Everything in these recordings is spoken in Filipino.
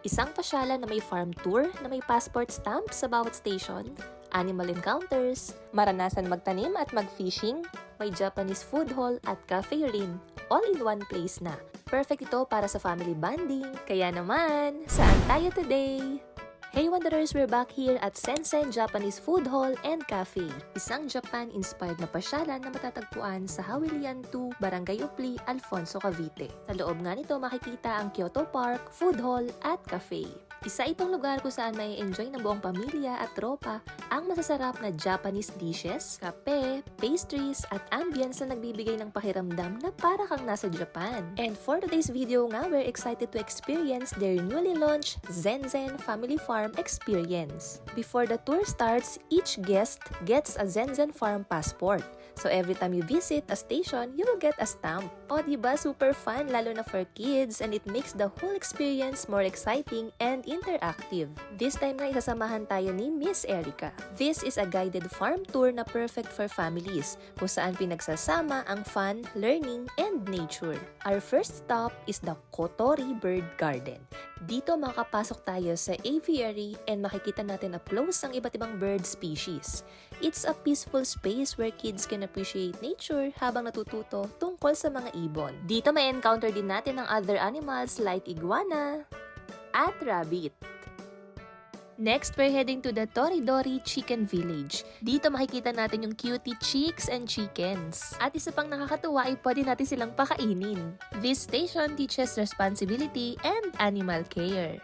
Isang pasyalan na may farm tour na may passport stamp sa bawat station, animal encounters, maranasan magtanim at mag-fishing, may Japanese food hall at cafe rin, all in one place na. Perfect ito para sa family bonding. Kaya naman, saan tayo today? Hey Wanderers, we're back here at Sensen Japanese Food Hall and Cafe. Isang Japan-inspired na pasyalan na matatagpuan sa Hawilian 2, Barangay Upli, Alfonso, Cavite. Sa loob nga nito makikita ang Kyoto Park, Food Hall at Cafe. Isa itong lugar kung saan may enjoy ng buong pamilya at tropa ang masasarap na Japanese dishes, kape, pastries at ambience na nagbibigay ng pakiramdam na para kang nasa Japan. And for today's video nga, we're excited to experience their newly launched Zenzen Family Farm Experience. Before the tour starts, each guest gets a Zenzen Farm passport. So every time you visit a station, you will get a stamp. O diba, super fun lalo na for kids, and it makes the whole experience more exciting and interactive. This time nga isasamahan tayo ni Miss Erica. This is a guided farm tour na perfect for families, kung saan pinagsasama ang fun, learning, and nature. Our first stop is the Kotori Bird Garden. Dito makakapasok tayo sa aviary and makikita natin up close ang iba't ibang bird species. It's a peaceful space where kids can appreciate nature habang natututo tungkol sa mga ibon. Dito may encounter din natin ng other animals like iguana at rabbit. Next, we're heading to the Toridori Chicken Village. Dito makikita natin yung cutie chicks and chickens. At isa pang nakakatuwa ay pwede natin silang pakainin. This station teaches responsibility and animal care.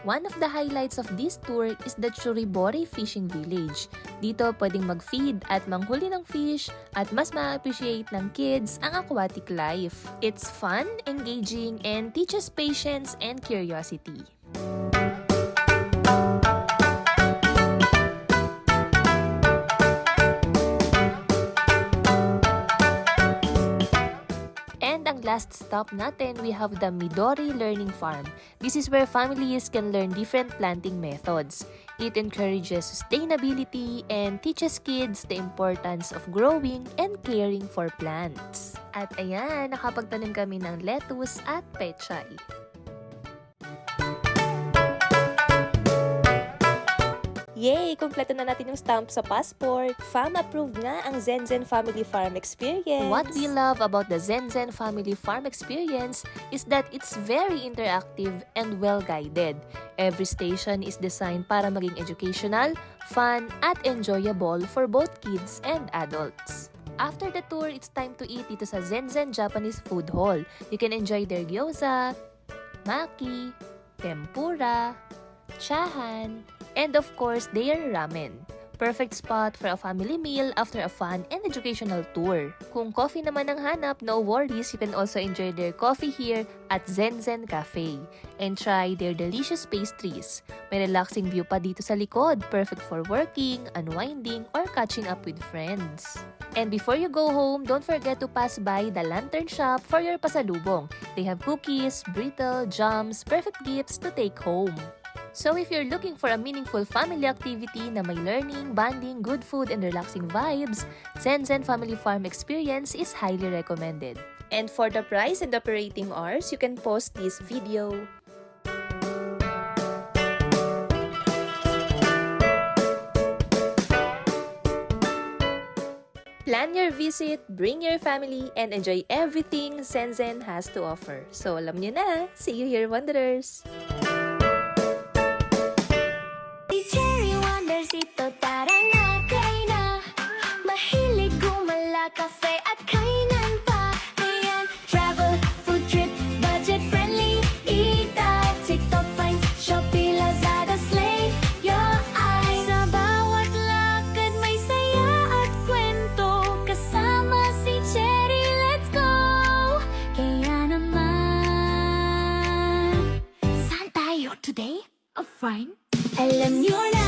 One of the highlights of this tour is the Churibori Fishing Village. Dito pwedeng mag-feed at manghuli ng fish at mas ma-appreciate ng kids ang aquatic life. It's fun, engaging, and teaches patience and curiosity. Ang last stop natin, we have the Midori Learning Farm. This is where families can learn different planting methods. It encourages sustainability and teaches kids the importance of growing and caring for plants. At ayan, nakapagtanim kami ng lettuce at pechay. Yay! Kompleto na natin yung stamp sa passport. Fam-approved nga ang Zenzen Family Farm Experience. What we love about the Zenzen Family Farm Experience is that it's very interactive and well-guided. Every station is designed para maging educational, fun, at enjoyable for both kids and adults. After the tour, it's time to eat dito sa Zenzen Japanese Food Hall. You can enjoy their gyoza, maki, tempura, chahan, and of course, their ramen. Perfect spot for a family meal after a fun and educational tour. Kung coffee naman ang hanap, no worries, you can also enjoy their coffee here at Zenzen Cafe and try their delicious pastries. May relaxing view pa dito sa likod, perfect for working, unwinding, or catching up with friends. And before you go home, don't forget to pass by the Lantern Shop for your pasalubong. They have cookies, brittle, jams, perfect gifts to take home. So if you're looking for a meaningful family activity na may learning, bonding, good food, and relaxing vibes, Zenzen Family Farm Experience is highly recommended. And for the price and operating hours, you can pause this video. Plan your visit, bring your family, and enjoy everything Zenzen has to offer. So alam niyo na, see you here, Wanderers! Ito tara na, kain na. Mahilig gumala, cafe at kainan pa. Ayan, travel, food trip, budget friendly. Eat out, TikTok finds, Shopee, Lazada, slay your eyes. Sa bawat lakad may saya at kwento. Kasama si Cherry, let's go. Kaya naman, saan tayo today? A fine? Alam niyo na